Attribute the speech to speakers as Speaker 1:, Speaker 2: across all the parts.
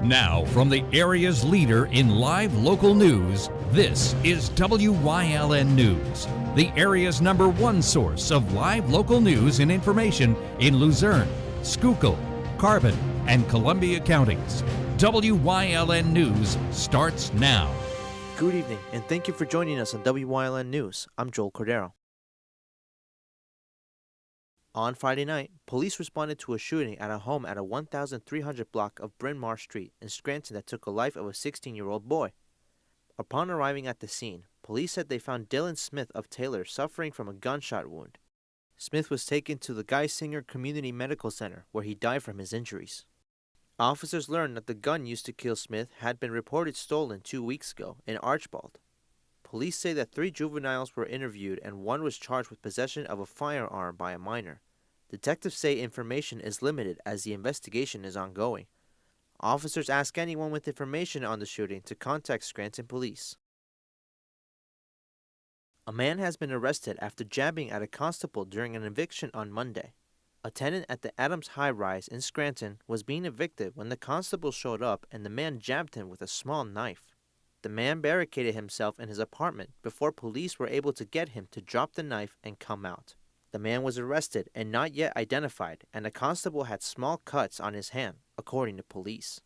Speaker 1: Now, from the area's leader in live local news, this is WYLN News, the area's #1 source of live local news and information in Luzerne, Schuylkill, Carbon, and Columbia counties. WYLN News starts now.
Speaker 2: Good evening, and thank you for joining us on WYLN News. I'm Joel Cordero. On Friday night, police responded to a shooting at a home at a 1300 block of Bryn Mawr Street in Scranton that took the life of a 16-year-old boy. Upon arriving at the scene, police said they found Dylan Smith of Taylor suffering from a gunshot wound. Smith was taken to the Geisinger Community Medical Center, where he died from his injuries. Officers learned that the gun used to kill Smith had been reported stolen 2 weeks ago in Archbald. Police say that 3 juveniles were interviewed and 1 was charged with possession of a firearm by a minor. Detectives say information is limited as the investigation is ongoing. Officers ask anyone with information on the shooting to contact Scranton Police. A man has been arrested after jabbing at a constable during an eviction on Monday. A tenant at the Adams High Rise in Scranton was being evicted when the constable showed up and the man jabbed him with a small knife. The man barricaded himself in his apartment before police were able to get him to drop the knife and come out. The man was arrested and not yet identified, and the constable had small cuts on his hand, according to police.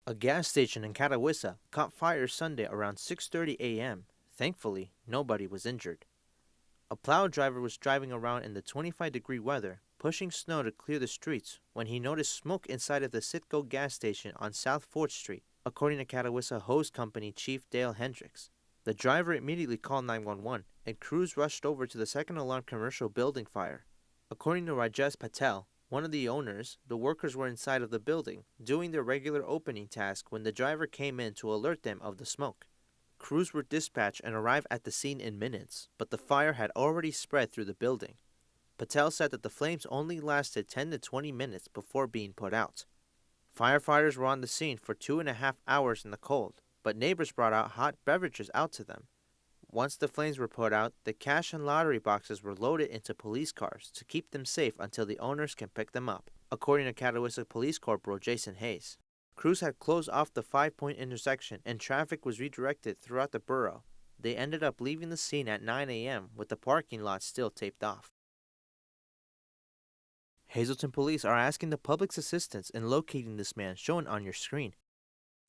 Speaker 2: A gas station in Catawissa caught fire Sunday around 6:30 a.m. Thankfully, nobody was injured. A plow driver was driving around in the 25-degree weather, pushing snow to clear the streets, when he noticed smoke inside of the Citgo gas station on South 4th Street, according to Catawissa Hose Company Chief Dale Hendricks. The driver immediately called 911, and crews rushed over to the second alarm commercial building fire. According to Rajesh Patel, one of the owners, the workers were inside of the building, doing their regular opening task when the driver came in to alert them of the smoke. Crews were dispatched and arrived at the scene in minutes, but the fire had already spread through the building. Patel said that the flames only lasted 10 to 20 minutes before being put out. Firefighters were on the scene for 2.5 hours in the cold, but neighbors brought out hot beverages out to them. Once the flames were put out, the cash and lottery boxes were loaded into police cars to keep them safe until the owners can pick them up, according to Catawissa Police Corporal Jason Hayes. Crews had closed off the 5-point intersection and traffic was redirected throughout the borough. They ended up leaving the scene at 9 a.m. with the parking lot still taped off. Hazleton police are asking the public's assistance in locating this man shown on your screen.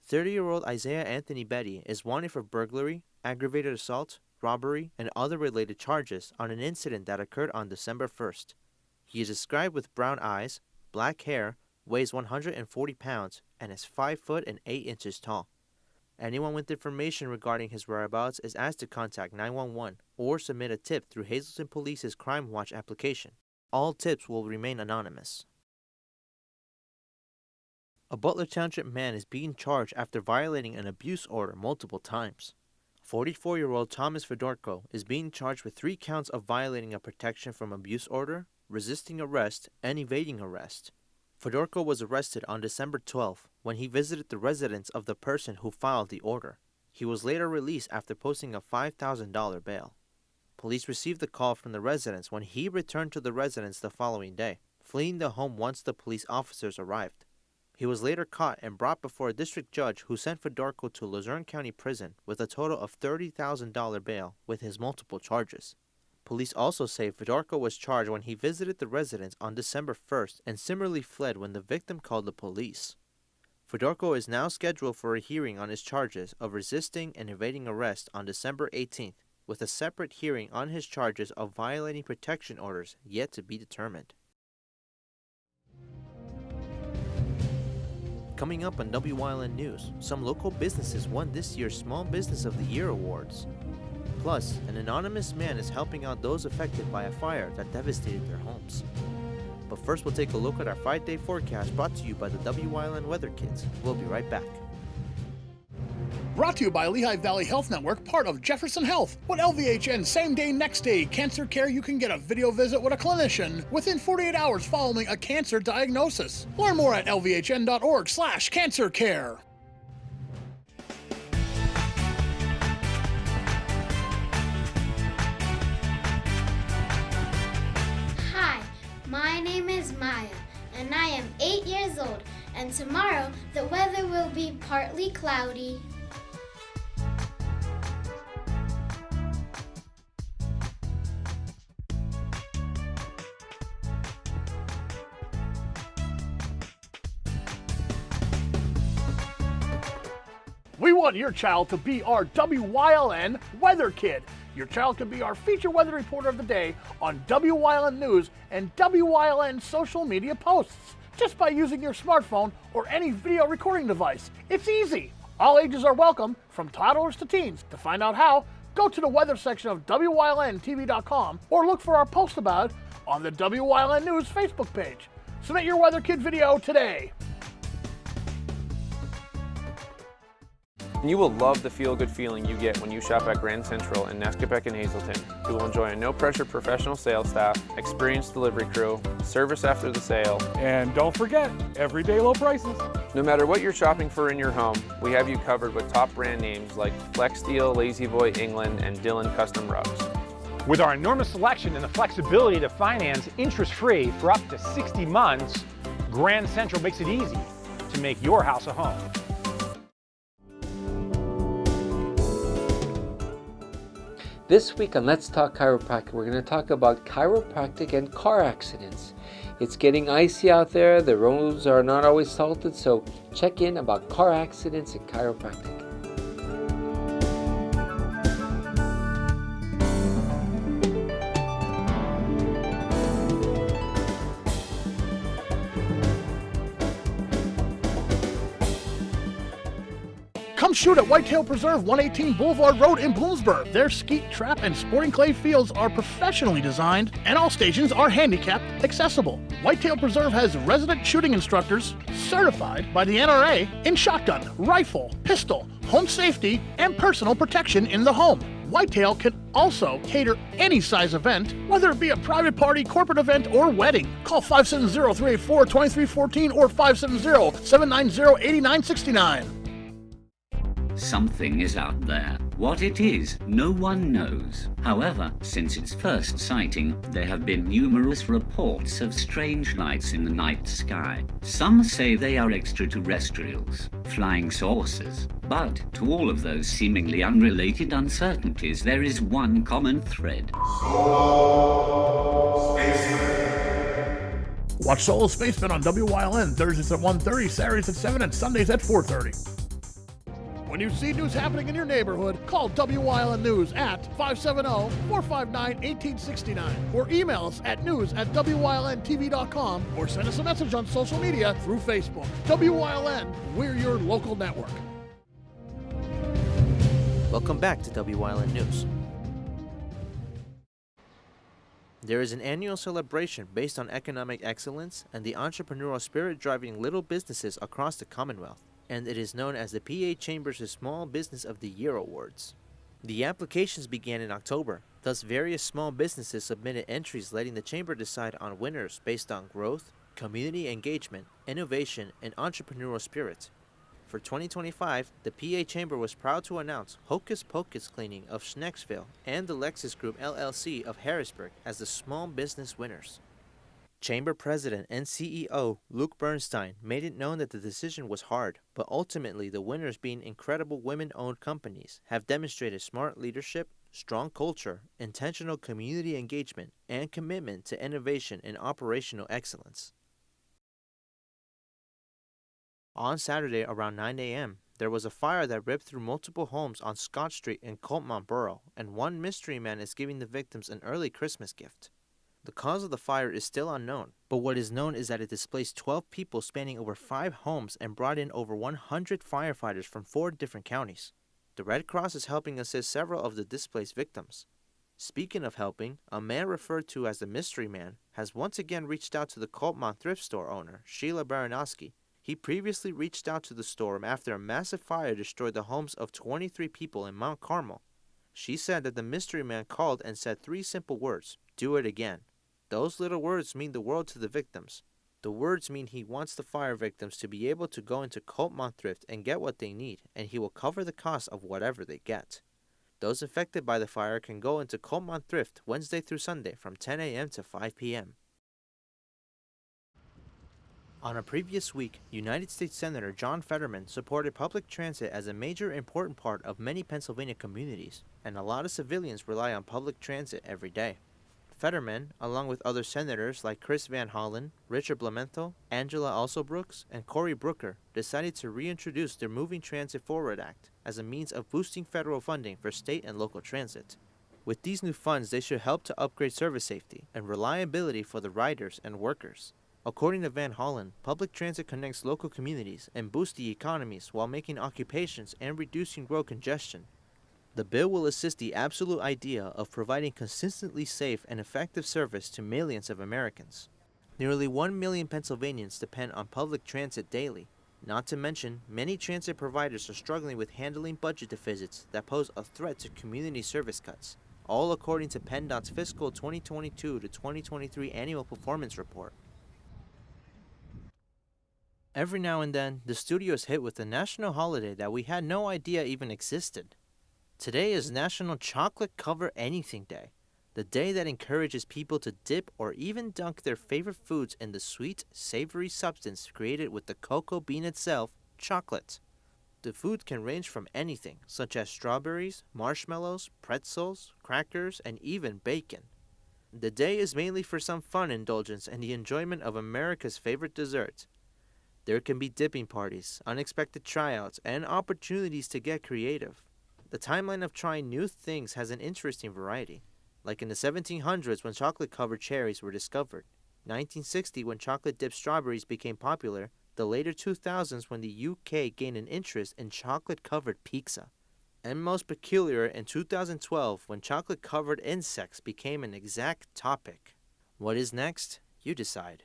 Speaker 2: 30-year-old Isaiah Anthony Betty is wanted for burglary, aggravated assault, robbery, and other related charges on an incident that occurred on December 1st. He is described with brown eyes, black hair, weighs 140 pounds, and is 5 foot and 8 inches tall. Anyone with information regarding his whereabouts is asked to contact 911 or submit a tip through Hazleton Police's Crime Watch application. All tips will remain anonymous. A Butler Township man is being charged after violating an abuse order multiple times. 44-year-old Thomas Fedorko is being charged with 3 counts of violating a protection from abuse order, resisting arrest, and evading arrest. Fedorko was arrested on December 12 when he visited the residence of the person who filed the order. He was later released after posting a $5,000 bail. Police received the call from the residence when he returned to the residence the following day, fleeing the home once the police officers arrived. He was later caught and brought before a district judge who sent Fedorko to Luzerne County Prison with a total of $30,000 bail with his multiple charges. Police also say Fedorko was charged when he visited the residence on December 1st and similarly fled when the victim called the police. Fedorko is now scheduled for a hearing on his charges of resisting and evading arrest on December 18th, with a separate hearing on his charges of violating protection orders yet to be determined. Coming up on WYLN News, some local businesses won this year's Small Business of the Year awards. Plus, an anonymous man is helping out those affected by a fire that devastated their homes. But first, we'll take a look at our 5-day forecast brought to you by the WYLN Weather Kids. We'll be right back.
Speaker 3: Brought to you by Lehigh Valley Health Network, part of Jefferson Health. With LVHN Same Day, Next Day Cancer Care, you can get a video visit with a clinician within 48 hours following a cancer diagnosis. Learn more at lvhn.org/cancercare.
Speaker 4: Hi, my name is Maya, and I am 8 years old. and tomorrow the weather will be partly cloudy.
Speaker 3: We want your child to be our WYLN Weather Kid. Your child can be our feature weather reporter of the day on WYLN News and WYLN social media posts just by using your smartphone or any video recording device. It's easy. All ages are welcome, from toddlers to teens. To find out how, go to the weather section of WYLNTV.com or look for our post about it on the WYLN News Facebook page. Submit your Weather Kid video today.
Speaker 5: You will love the feel-good feeling you get when you shop at Grand Central in Nesquebec and Hazleton. You will enjoy a no-pressure professional sales staff, experienced delivery crew, service after the sale,
Speaker 6: and don't forget, everyday low prices.
Speaker 5: No matter what you're shopping for in your home, we have you covered with top brand names like Flex Steel, Lazy Boy, England, and Dillon Custom Rugs.
Speaker 6: With our enormous selection and the flexibility to finance interest-free for up to 60 months, Grand Central makes it easy to make your house a home.
Speaker 7: This week on Let's Talk Chiropractic, we're going to talk about chiropractic and car accidents. It's getting icy out there, the roads are not always salted, so check in about car accidents and chiropractic.
Speaker 3: Come shoot at Whitetail Preserve, 118 Boulevard Road in Bloomsburg. Their skeet, trap, and sporting clay fields are professionally designed, and all stations are handicap accessible. Whitetail Preserve has resident shooting instructors certified by the NRA in shotgun, rifle, pistol, home safety, and personal protection in the home. Whitetail can also cater any size event, whether it be a private party, corporate event, or wedding. Call 570-384-2314 or 570-790-8969.
Speaker 8: Something is out there. What it is, no one knows. However, since its first sighting, there have been numerous reports of strange lights in the night sky. Some say they are extraterrestrials, flying saucers. But to all of those seemingly unrelated uncertainties, there is one common thread.
Speaker 3: Solo Spaceman. Watch Solo Spaceman on WYLN Thursdays at 1:30, Saturdays at 7, and Sundays at 4:30. When you see news happening in your neighborhood, call WYLN News at 570-459-1869 or email us at news@WYLNTV.com or send us a message on social media through Facebook. WYLN, we're your local network.
Speaker 2: Welcome back to WYLN News. There is an annual celebration based on economic excellence and the entrepreneurial spirit driving little businesses across the Commonwealth, and it is known as the PA Chamber's Small Business of the Year Awards. The applications began in October, thus various small businesses submitted entries letting the Chamber decide on winners based on growth, community engagement, innovation, and entrepreneurial spirit. For 2025, the PA Chamber was proud to announce Hocus Pocus Cleaning of Schnecksville and the Lexus Group LLC of Harrisburg as the small business winners. Chamber President and CEO Luke Bernstein made it known that the decision was hard, but ultimately the winners, being incredible women-owned companies, have demonstrated smart leadership, strong culture, intentional community engagement, and commitment to innovation and operational excellence. On Saturday around 9 a.m., there was a fire that ripped through multiple homes on Scott Street in Coltmont Borough, and one mystery man is giving the victims an early Christmas gift. The cause of the fire is still unknown, but what is known is that it displaced 12 people spanning over 5 homes and brought in over 100 firefighters from 4 different counties. The Red Cross is helping assist several of the displaced victims. Speaking of helping, a man referred to as the Mystery Man has once again reached out to the Coltmont thrift store owner, Sheila Baranowski. He previously reached out to the store after a massive fire destroyed the homes of 23 people in Mount Carmel. She said that the Mystery Man called and said 3 simple words: "Do it again." Those little words mean the world to the victims. The words mean he wants the fire victims to be able to go into Coltmont Thrift and get what they need, and he will cover the cost of whatever they get. Those affected by the fire can go into Coltmont Thrift Wednesday through Sunday from 10 a.m. to 5 p.m. On a previous week, United States Senator John Fetterman supported public transit as a major important part of many Pennsylvania communities, and a lot of civilians rely on public transit every day. Fetterman, along with other senators like Chris Van Hollen, Richard Blumenthal, Angela Alsobrooks, and Cory Booker, decided to reintroduce their Moving Transit Forward Act as a means of boosting federal funding for state and local transit. With these new funds, they should help to upgrade service safety and reliability for the riders and workers. According to Van Hollen, public transit connects local communities and boosts the economies while making occupations and reducing road congestion. The bill will assist the absolute idea of providing consistently safe and effective service to millions of Americans. Nearly 1 million Pennsylvanians depend on public transit daily. Not to mention, many transit providers are struggling with handling budget deficits that pose a threat to community service cuts, all according to PennDOT's fiscal 2022 to 2023 annual performance report. Every now and then, the studio is hit with a national holiday that we had no idea even existed. Today is National Chocolate Cover Anything Day, the day that encourages people to dip or even dunk their favorite foods in the sweet, savory substance created with the cocoa bean itself, chocolate. The food can range from anything, such as strawberries, marshmallows, pretzels, crackers, and even bacon. The day is mainly for some fun indulgence and the enjoyment of America's favorite dessert. There can be dipping parties, unexpected tryouts, and opportunities to get creative. The timeline of trying new things has an interesting variety, like in the 1700s when chocolate-covered cherries were discovered, 1960 when chocolate-dipped strawberries became popular, the later 2000s when the UK gained an interest in chocolate-covered pizza, and most peculiar in 2012 when chocolate-covered insects became an exact topic. What is next? You decide.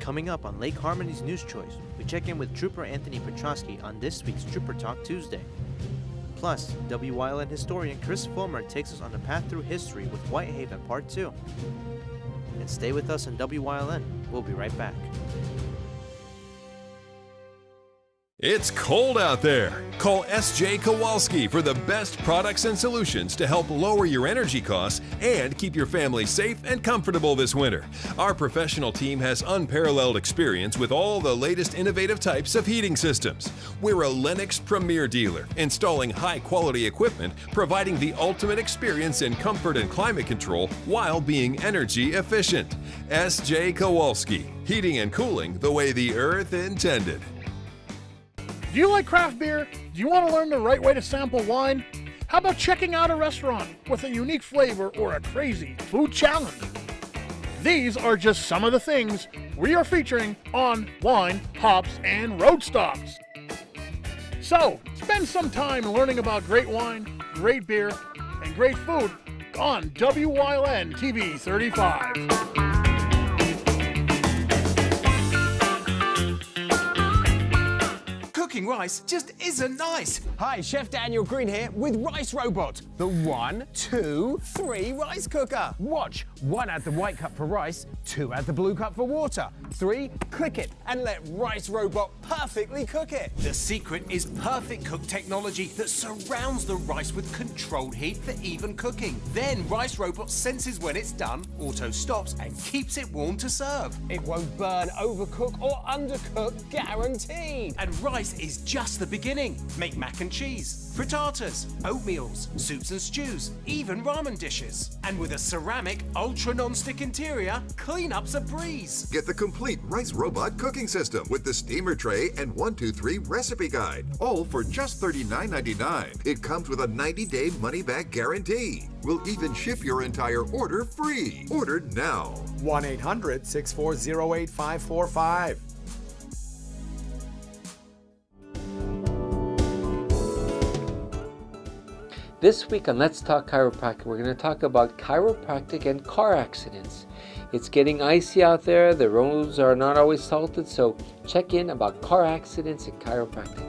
Speaker 2: Coming up on Lake Harmony's News Choice, we check in with Trooper Anthony Petrosky on this week's Trooper Talk Tuesday. Plus, Wyln historian Chris Fulmer takes us on a path through history with Whitehaven Part 2. And stay with us on Wyln. We'll be right back.
Speaker 9: It's cold out there. Call S.J. Kowalski for the best products and solutions to help lower your energy costs and keep your family safe and comfortable this winter. Our professional team has unparalleled experience with all the latest innovative types of heating systems. We're a Lennox premier dealer, installing high-quality equipment, providing the ultimate experience in comfort and climate control while being energy efficient. S.J. Kowalski, heating and cooling the way the earth intended.
Speaker 3: Do you like craft beer? Do you want to learn the right way to sample wine? How about checking out a restaurant with a unique flavor or a crazy food challenge? These are just some of the things we are featuring on Wine, Hops, and Road Stops. So, spend some time learning about great wine, great beer, and great food on WYLN TV 35.
Speaker 10: Cooking rice just isn't nice. Hi, Chef Daniel Green here with Rice Robot, the 1, 2, 3 rice cooker. Watch. 1, add the white cup for rice. 2, add the blue cup for water. 3, click it and let Rice Robot perfectly cook it. The secret is Perfect Cook technology that surrounds the rice with controlled heat for even cooking. Then Rice Robot senses when it's done, auto stops, and keeps it warm to serve. It won't burn, overcook, or undercook, guaranteed. And rice is just the beginning. Make mac and cheese, frittatas, oatmeals, soups and stews, even ramen dishes. And with a ceramic ultra non-stick interior, cleanup's a breeze.
Speaker 11: Get the complete Rice Robot cooking system with the steamer tray and 1, 2, 3 recipe guide, all for just $39.99. It comes with a 90-day money-back guarantee. We'll even ship your entire order free. Order now.
Speaker 10: 1-800-640-8545.
Speaker 7: This week on Let's Talk Chiropractic, we're going to talk about chiropractic and car accidents. It's getting icy out there, the roads are not always salted, so check in about car accidents and chiropractic.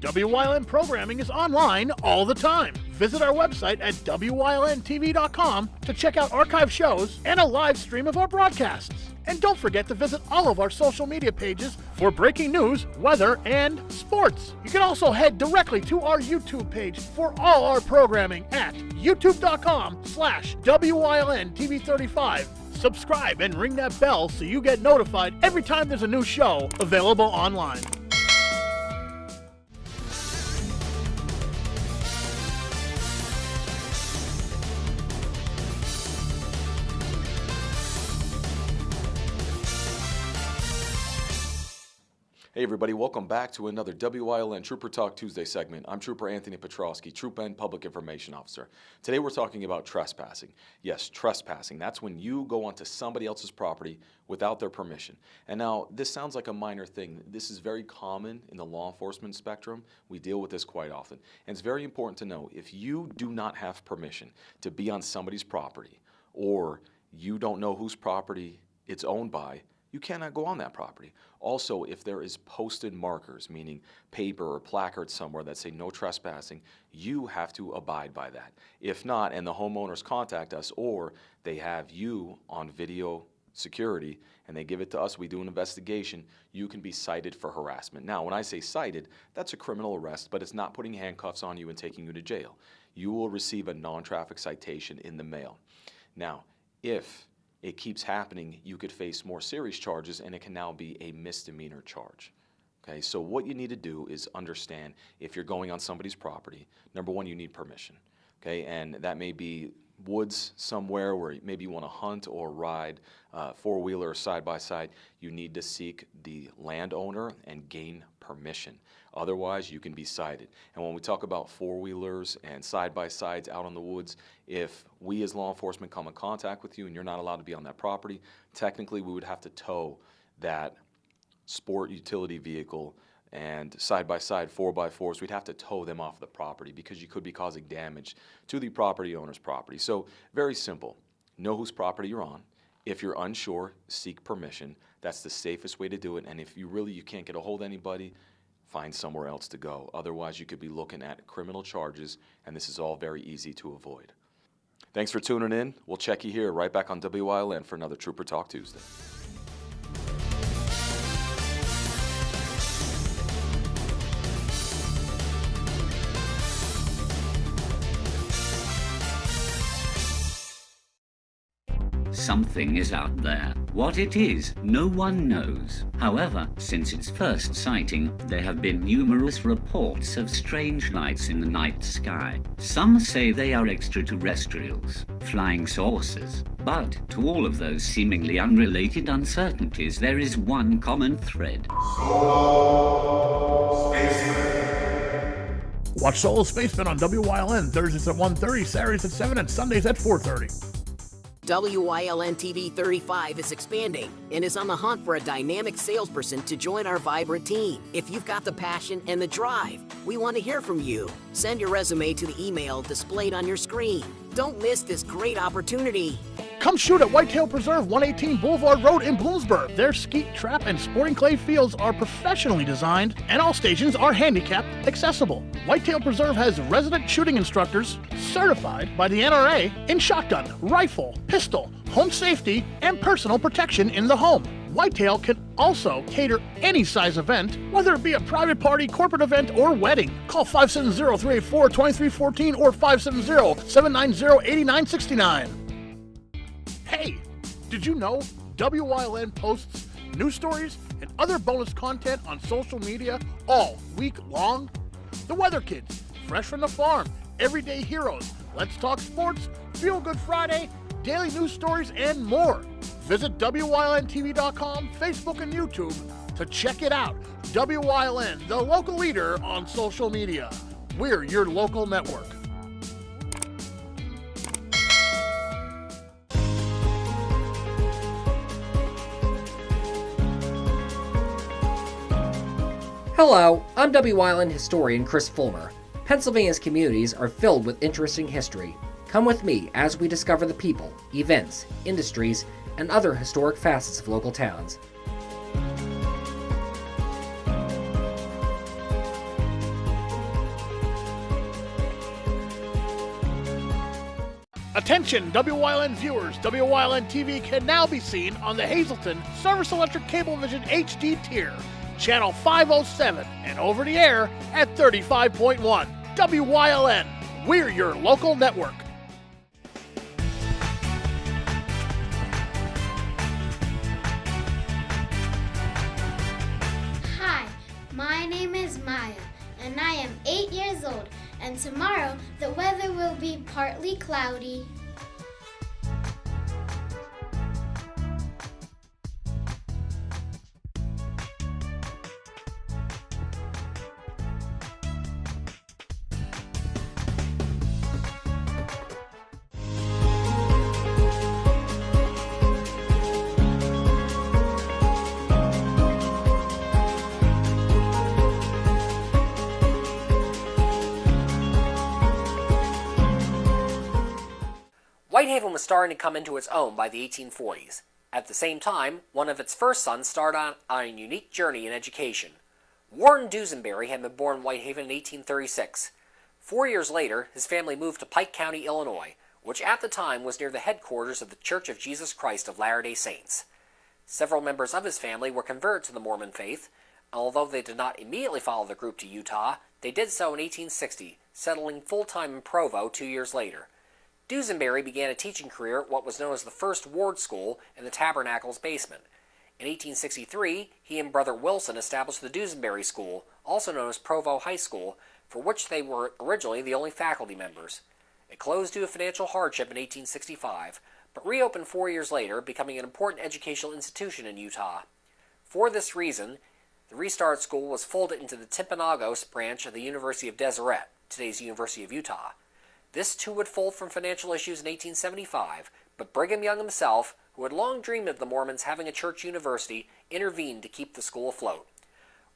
Speaker 3: WYLN programming is online all the time. Visit our website at WYLNTV.com to check out archive shows and a live stream of our broadcasts. And don't forget to visit all of our social media pages for breaking news, weather, and sports. You can also head directly to our YouTube page for all our programming at youtube.com/WYLNTV35. Subscribe and ring that bell so you get notified every time there's a new show available online.
Speaker 12: Hey everybody, welcome back to another WYLN Trooper Talk Tuesday segment. I'm Trooper Anthony Petrowski, Troop and Public Information Officer. Today we're talking about trespassing. Yes, trespassing. That's when you go onto somebody else's property without their permission. And now, this sounds like a minor thing. This is very common in the law enforcement spectrum. We deal with this quite often. And it's very important to know, if you do not have permission to be on somebody's property, or you don't know whose property it's owned by, you cannot go on that property. Also, if there is posted markers, meaning paper or placards somewhere that say no trespassing, you have to abide by that. If not, and the homeowners contact us, or they have you on video security and they give it to us, we do an investigation, you can be cited for harassment. Now, when I say cited, that's a criminal arrest, but it's not putting handcuffs on you and taking you to jail. You will receive a non-traffic citation in the mail. Now, if it keeps happening, you could face more serious charges, and it can now be a misdemeanor charge. Okay, so what you need to do is understand, if you're going on somebody's property, number one, you need permission. Okay, and that may be woods somewhere where maybe you want to hunt or ride four-wheeler or side-by-side. You need to seek the landowner and gain permission. Otherwise, you can be cited. And when we talk about four-wheelers and side-by-sides out in the woods, if we as law enforcement come in contact with you and you're not allowed to be on that property, technically we would have to tow that sport utility vehicle and side-by-side 4x4s, we'd have to tow them off the property because you could be causing damage to the property owner's property. So very simple. Know whose property you're on. If you're unsure, seek permission. That's the safest way to do it. And if you can't get a hold of anybody, find somewhere else to go. Otherwise, you could be looking at criminal charges, and this is all very easy to avoid. Thanks for tuning in. We'll check you here right back on WYLN for another Trooper Talk Tuesday.
Speaker 8: Something is out there. What it is, no one knows. However, since its first sighting, there have been numerous reports of strange lights in the night sky. Some say they are extraterrestrials, flying saucers. But to all of those seemingly unrelated uncertainties, there is one common thread.
Speaker 3: Watch Solo Spaceman on WYLN Thursdays at 1:30, Saturdays at 7, and Sundays at 4:30.
Speaker 13: WYLN TV 35 is expanding and is on the hunt for a dynamic salesperson to join our vibrant team. If you've got the passion and the drive, we want to hear from you. Send your resume to the email displayed on your screen. Don't miss this great opportunity.
Speaker 3: Come shoot at Whitetail Preserve, 118 Boulevard Road in Bloomsburg. Their skeet, trap, and sporting clay fields are professionally designed, and all stations are handicap accessible. Whitetail Preserve has resident shooting instructors certified by the NRA in shotgun, rifle, pistol, home safety, and personal protection in the home. Whitetail can also cater any size event, whether it be a private party, corporate event, or wedding. Call 570-384-2314 or 570-790-8969. Hey, did you know WYLN posts news stories and other bonus content on social media all week long? The Weather Kids, Fresh from the Farm, Everyday Heroes, Let's Talk Sports, Feel Good Friday, daily news stories, and more. Visit WYLNTV.com, Facebook, and YouTube to check it out. WYLN, the local leader on social media. We're your local network.
Speaker 14: Hello, I'm WYLN historian Chris Fulmer. Pennsylvania's communities are filled with interesting history. Come with me as we discover the people, events, industries, and other historic facets of local towns.
Speaker 3: Attention WYLN viewers, WYLN TV can now be seen on the Hazleton Service Electric Cablevision HD tier, channel 507, and over the air at 35.1. WYLN, we're your local network.
Speaker 4: Hi, my name is Maya, and I am 8 years old, and tomorrow the weather will be partly cloudy.
Speaker 14: Whitehaven was starting to come into its own by the 1840s. At the same time, one of its first sons started on a unique journey in education. Warren Dusenberry had been born in Whitehaven in 1836. 4 years later, his family moved to Pike County, Illinois, which at the time was near the headquarters of the Church of Jesus Christ of Latter-day Saints. Several members of his family were converted to the Mormon faith, and although they did not immediately follow the group to Utah, they did so in 1860, settling full-time in Provo 2 years later. Dusenberry began a teaching career at what was known as the First Ward School in the Tabernacle's basement. In 1863, he and Brother Wilson established the Dusenberry School, also known as Provo High School, for which they were originally the only faculty members. It closed due to financial hardship in 1865, but reopened 4 years later, becoming an important educational institution in Utah. For this reason, the restarted school was folded into the Timpanogos branch of the University of Deseret, today's University of Utah. This too would fold from financial issues in 1875, but Brigham Young himself, who had long dreamed of the Mormons having a church university, intervened to keep the school afloat.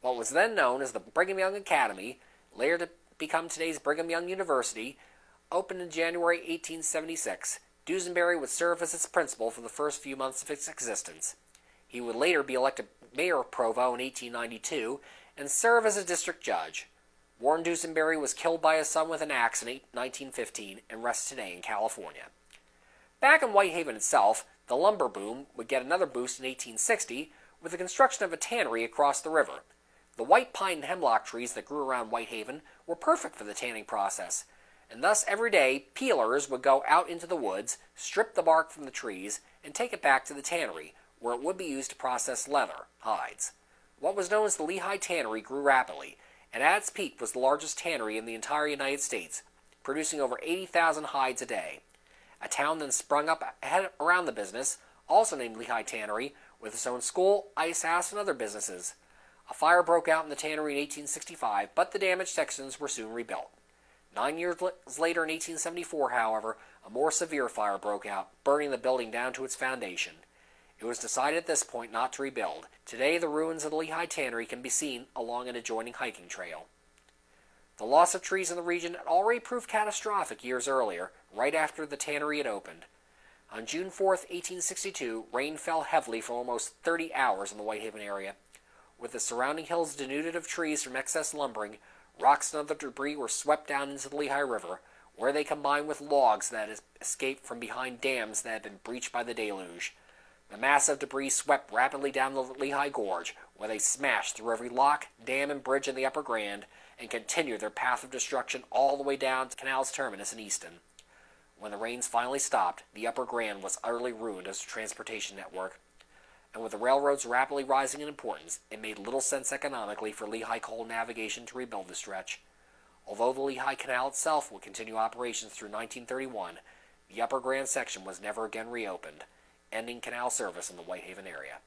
Speaker 14: What was then known as the Brigham Young Academy, later to become today's Brigham Young University, opened in January 1876. Dusenberry would serve as its principal for the first few months of its existence. He would later be elected mayor of Provo in 1892 and serve as a district judge. Warren Dusenberry was killed by his son with an axe in 1915 and rests today in California. Back in Whitehaven itself, the lumber boom would get another boost in 1860 with the construction of a tannery across the river. The white pine and hemlock trees that grew around Whitehaven were perfect for the tanning process, and thus every day peelers would go out into the woods, strip the bark from the trees, and take it back to the tannery, where it would be used to process leather, hides. What was known as the Lehigh Tannery grew rapidly, and at its peak was the largest tannery in the entire United States, producing over 80,000 hides a day. A town then sprung up around the business, also named Lehigh Tannery, with its own school, ice house, and other businesses. A fire broke out in the tannery in 1865, but the damaged sections were soon rebuilt. 9 years later, in 1874, however, a more severe fire broke out, burning the building down to its foundation. It was decided at this point not to rebuild. Today, the ruins of the Lehigh Tannery can be seen along an adjoining hiking trail. The loss of trees in the region had already proved catastrophic years earlier, right after the tannery had opened. On June 4, 1862, rain fell heavily for almost 30 hours in the Whitehaven area. With the surrounding hills denuded of trees from excess lumbering, rocks and other debris were swept down into the Lehigh River, where they combined with logs that had escaped from behind dams that had been breached by the deluge. The massive debris swept rapidly down the Lehigh Gorge, where they smashed through every lock, dam, and bridge in the Upper Grand, and continued their path of destruction all the way down to Canal's terminus in Easton. When the rains finally stopped, the Upper Grand was utterly ruined as a transportation network, and with the railroads rapidly rising in importance, it made little sense economically for Lehigh Coal Navigation to rebuild the stretch. Although the Lehigh Canal itself would continue operations through 1931, the Upper Grand section was never again reopened, ending canal service in the Whitehaven area.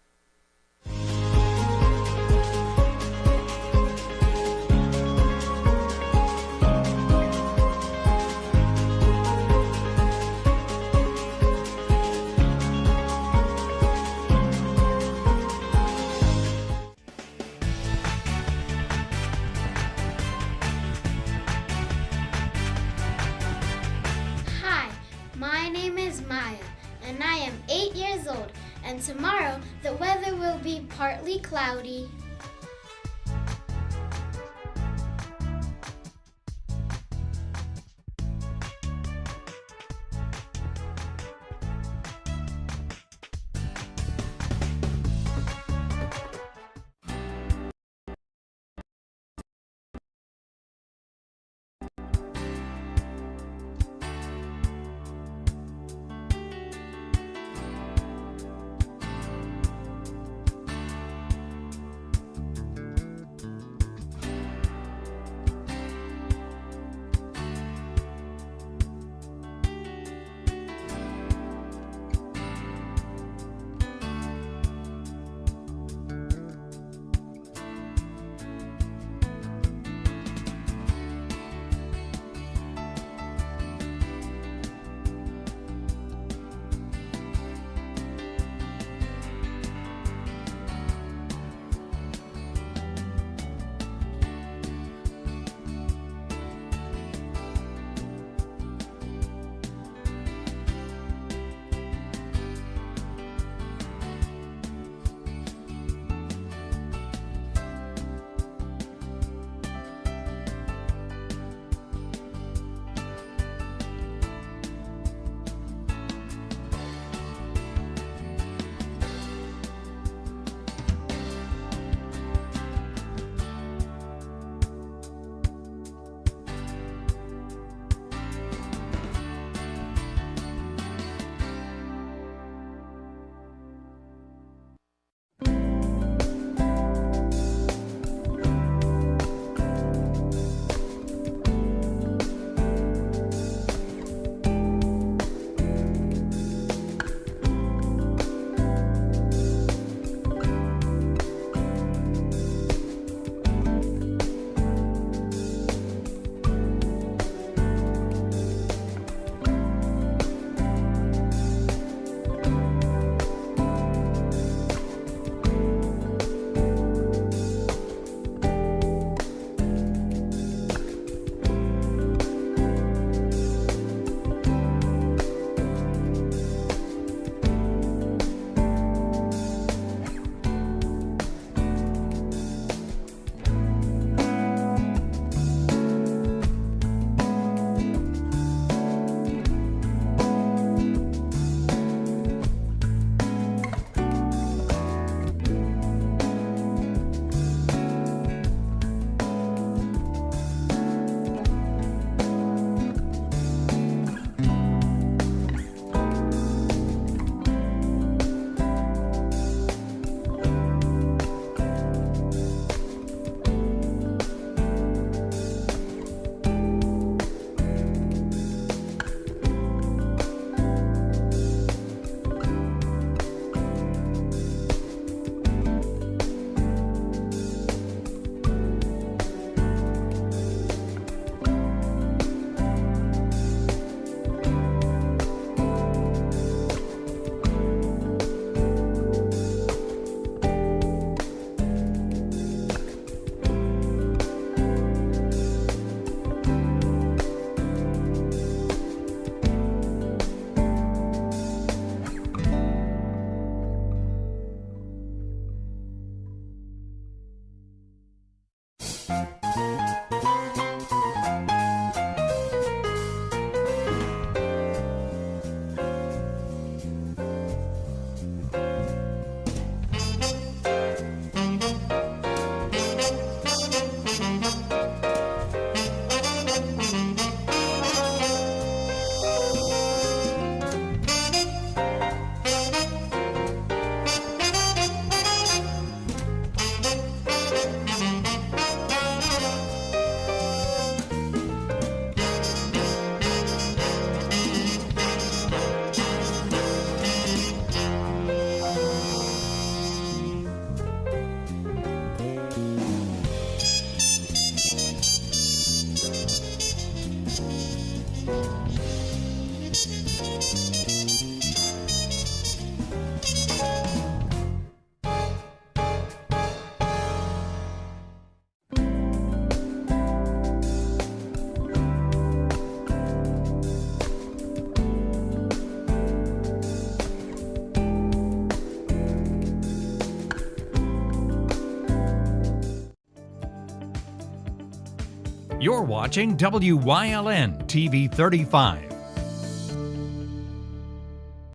Speaker 4: Hi, my name is Maya, and I am 8 years old, and tomorrow the weather will be partly cloudy.
Speaker 1: You're watching WYLN TV 35.